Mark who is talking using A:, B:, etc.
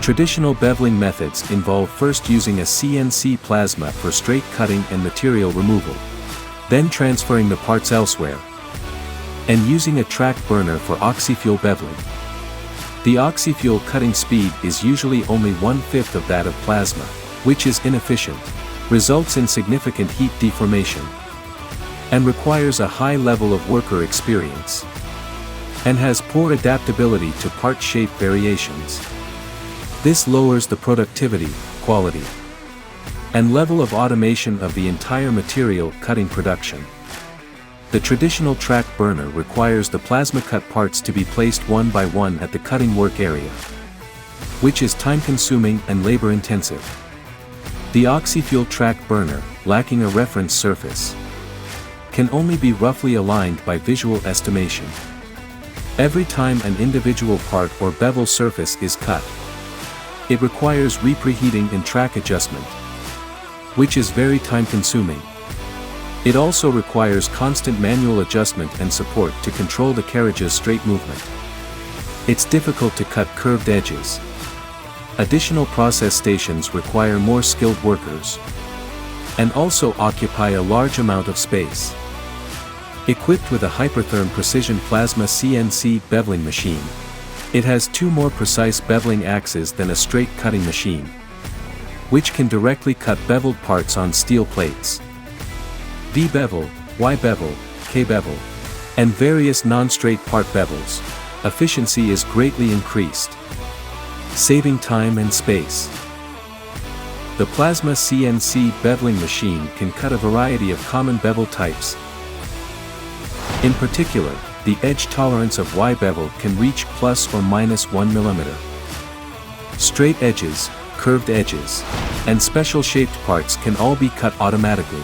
A: Traditional beveling methods involve first using a CNC plasma for straight cutting and material removal, then transferring the parts elsewhere, and using a track burner for oxyfuel beveling. The oxyfuel cutting speed is usually only 1/5 of that of plasma, which is inefficient, results in significant heat deformation, and requires a high level of worker experience, and has poor adaptability to part shape variations. This lowers the productivity, quality, and level of automation of the entire material cutting production. The traditional track burner requires the plasma cut parts to be placed one by one at the cutting work area, which is time-consuming and labor-intensive. The oxyfuel track burner, lacking a reference surface, can only be roughly aligned by visual estimation. Every time an individual part or bevel surface is cut, it requires repreheating and track adjustment, which is very time-consuming. It also requires constant manual adjustment and support to control the carriage's straight movement. It's difficult to cut curved edges. Additional process stations require more skilled workers, and also occupy a large amount of space. Equipped with a Hypertherm Precision plasma CNC beveling machine, it has 2 more precise beveling axes than a straight cutting machine, which can directly cut beveled parts on steel plates. V-bevel, Y-bevel, K-bevel, and various non-straight part bevels, efficiency is greatly increased, saving time and space. The plasma CNC beveling machine can cut a variety of common bevel types. In particular, the edge tolerance of Y-bevel can reach ±1 mm. Straight edges, curved edges, and special shaped parts can all be cut automatically.